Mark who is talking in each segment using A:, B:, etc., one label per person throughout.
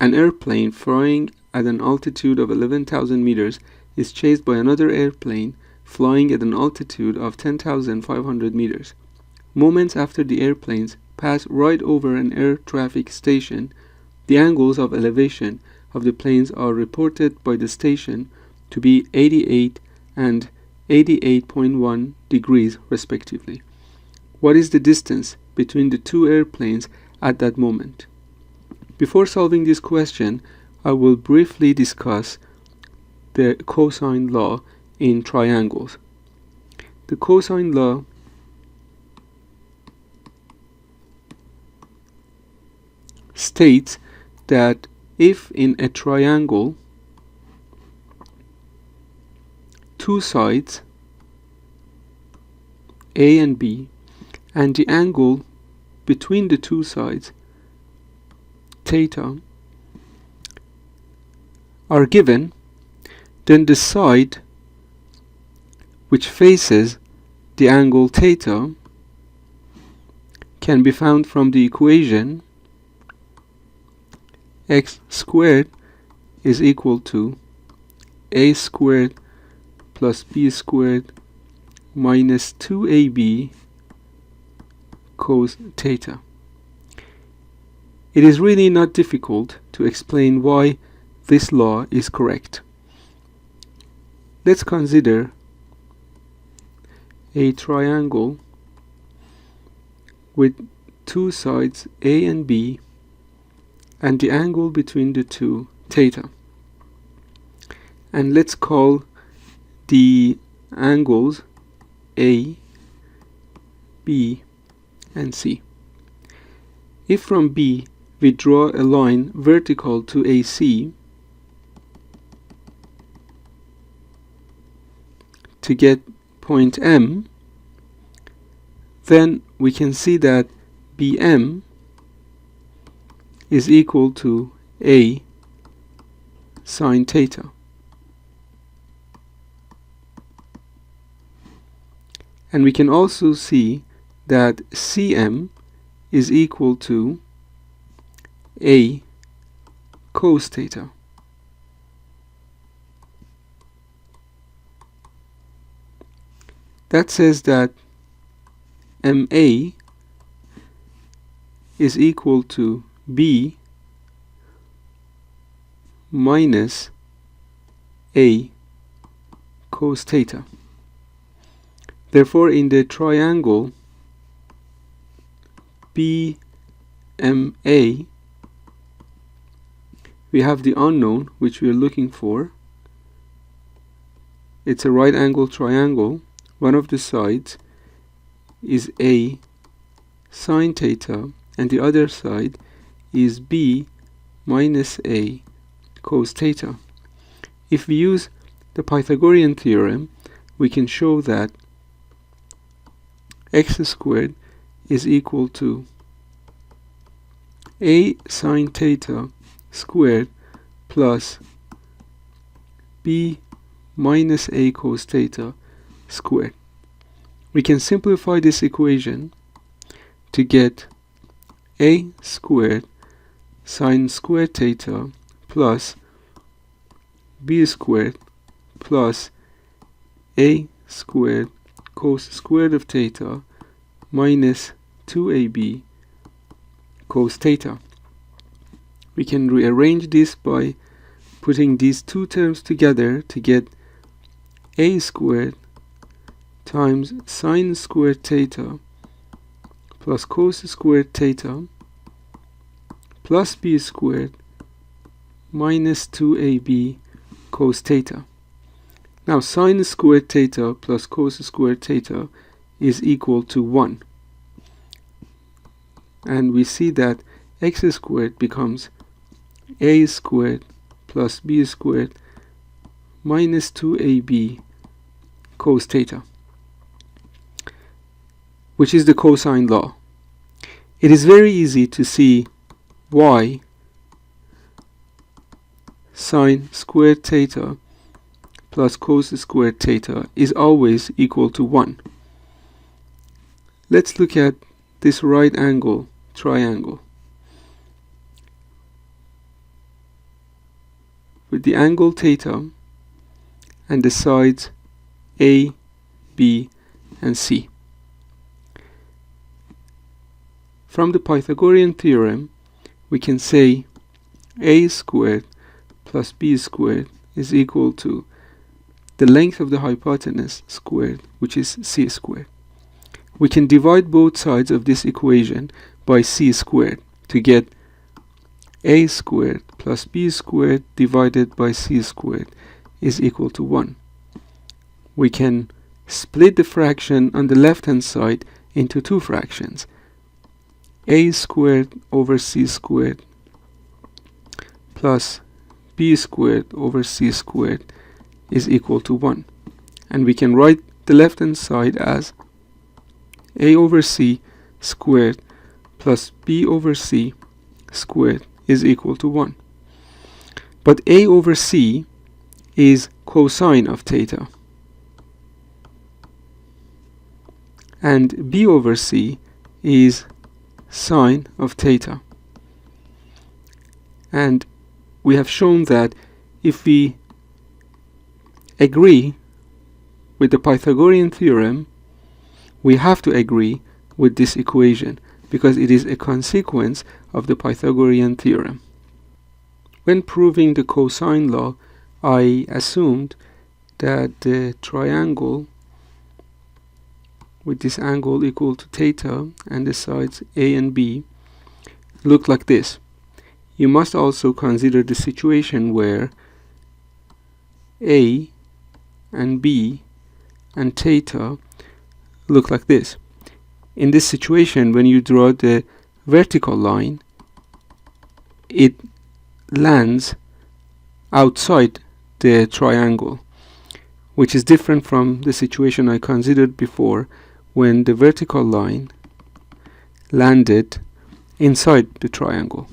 A: An airplane flying at an altitude of 11,000 meters is chased by another airplane flying at an altitude of 10,500 meters. Moments after the airplanes pass right over an air traffic station, the angles of elevation of the planes are reported by the station to be 88 and 88.1 degrees respectively. What is the distance between the two airplanes at that moment? Before solving this question, I will briefly discuss the cosine law in triangles. The cosine law states that if in a triangle two sides A and B and the angle between the two sides theta are given, then the side which faces the angle theta can be found from the equation x squared is equal to a squared plus b squared minus 2ab cos theta. It is really not difficult to explain why this law is correct. Let's consider a triangle with two sides A and B and the angle between the two theta. And let's call the angles A, B, and C. If from B we draw a line vertical to AC to get point M, then we can see that BM is equal to A sine theta. And we can also see that CM is equal to A cos theta. That says that MA is equal to B minus A cos theta. Therefore, in the triangle BMA, we have the unknown which we are looking for. It's a right angle triangle. One of the sides is A sine theta and the other side is B minus A cos theta. If we use the Pythagorean theorem, we can show that x squared is equal to A sine theta squared plus B minus A cos theta squared. We can simplify this equation to get A squared sine squared theta plus B squared plus A squared cos squared of theta minus 2ab cos theta. We can rearrange this by putting these two terms together to get A squared times sine squared theta plus cos squared theta plus B squared minus 2ab cos theta. Now sine squared theta plus cos squared theta is equal to 1. And we see that x squared becomes A squared plus B squared minus 2ab cos theta, which is the cosine law. It is very easy to see why sine squared theta plus cos squared theta is always equal to 1. Let's look at this right angle triangle. with the angle theta and the sides A, B, and C. From the Pythagorean theorem, we can say a squared plus b squared is equal to the length of the hypotenuse squared, which is c squared. We can divide both sides of this equation by c squared to get a squared plus b squared divided by c squared is equal to 1. We can split the fraction on the left hand side into two fractions. A squared over c squared plus b squared over c squared is equal to 1. And we can write the left hand side as a over c squared plus b over c squared is equal to 1. But a over c is cosine of theta, and b over c is sine of theta. And we have shown that if we agree with the Pythagorean theorem, we have to agree with this equation because it is a consequence of the Pythagorean theorem. When proving the cosine law, I assumed that the triangle with this angle equal to theta and the sides A and B look like this. You must also consider the situation where A and B and theta look like this. In this situation, when you draw the vertical line, it lands outside the triangle, which is different from the situation I considered before when the vertical line landed inside the triangle.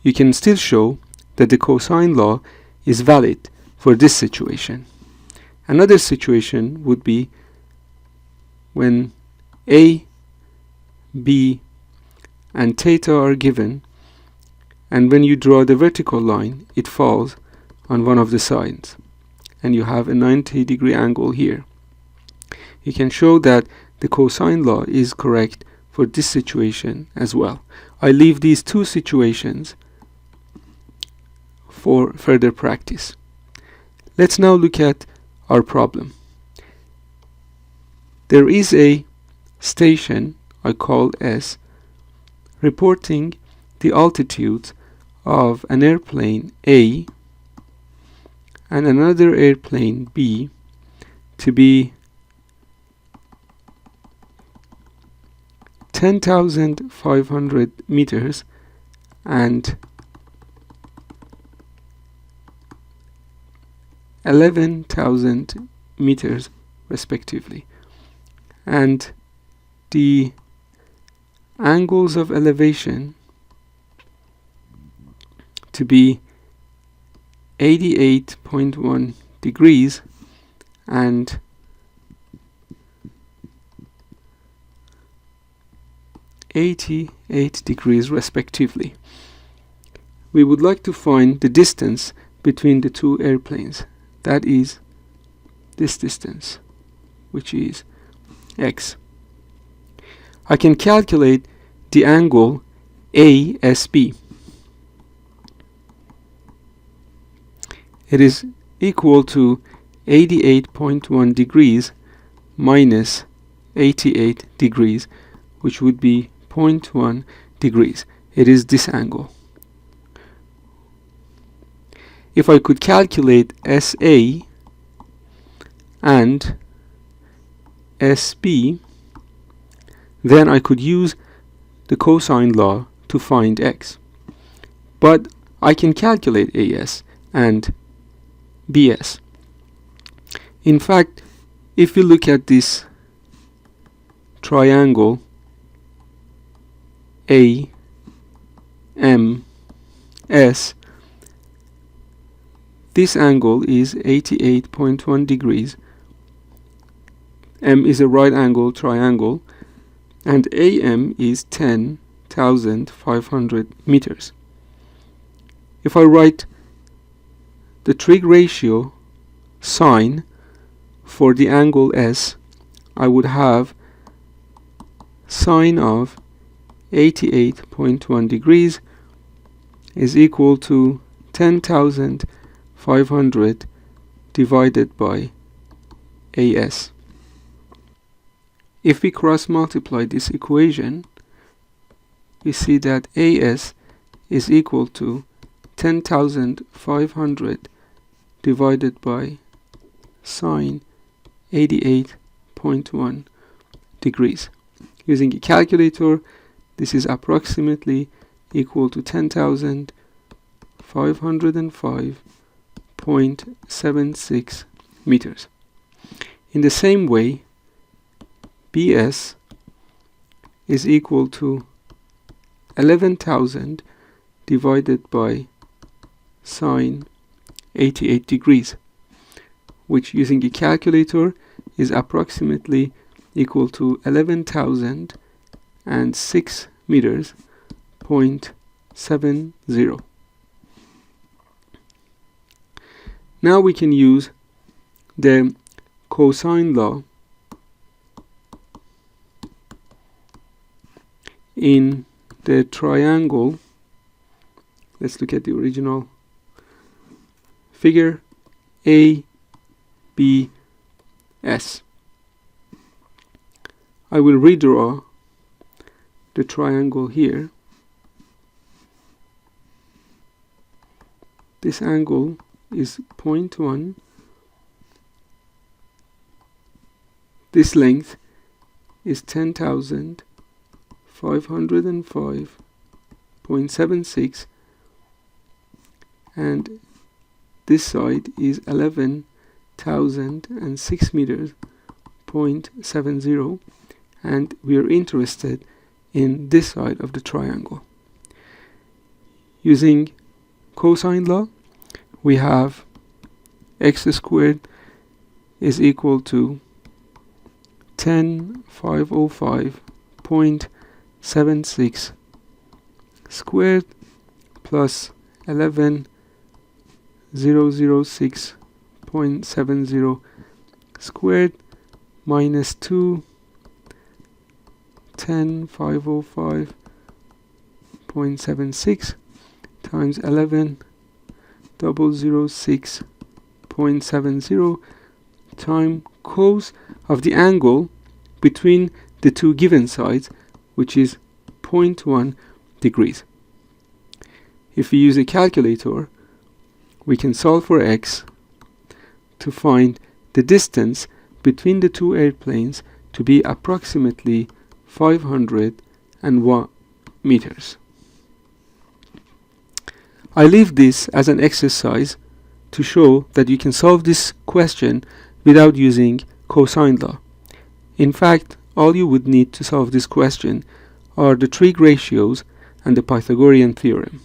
A: You can still show that the cosine law is valid for this situation. Another situation would be when A, B, and theta are given, and when you draw the vertical line, it falls on one of the sides, and you have a 90-degree angle here. You can show that the cosine law is correct for this situation as well. I leave these two situations for further practice. Let's now look at our problem. There is a station I call S reporting the altitude of an airplane A and another airplane B to be 10,500 meters and 11,000 meters respectively, and the angles of elevation to be 88.1 degrees and 88 degrees respectively. We would like to find the distance between the two airplanes, that is this distance, which is x. I can calculate the angle ASB. It is equal to 88.1 degrees minus 88 degrees, which would be 0.1 degrees. It is this angle. If I could calculate SA and SB, then I could use the cosine law to find x. But I can calculate AS and BS. In fact, if you look at this triangle AMS, this angle is 88.1 degrees. M is a right angle triangle, and AM is 10,500 meters. If I write the trig ratio sine for the angle S, I would have sine of 88.1 degrees is equal to 10,500 divided by AS. If we cross multiply this equation, we see that AS is equal to 10,500 divided by sine 88.1 degrees. Using a calculator, this is approximately equal to 10,505.76 meters. In the same way, BS is equal to 11,000 divided by sine 88 degrees, which using a calculator is approximately equal to 11,006 meters, 0.70. Now we can use the cosine law in the triangle. Let's look at the original figure ABS. I will redraw the triangle here. This angle is 0.1. This length is 10,505.76, and this side is 11,006 meters, 0.70, and we are interested in this side of the triangle. Using cosine law, we have x squared is equal to 10,505.76 squared plus 11,006.70 squared minus 2 10,505.76 times 11,006.70 times cos of the angle between the two given sides, which is 0.1 degrees. If we use a calculator, we can solve for x to find the distance between the two airplanes to be approximately 501 meters. I leave this as an exercise to show that you can solve this question without using cosine law. In fact, all you would need to solve this question are the trig ratios and the Pythagorean theorem.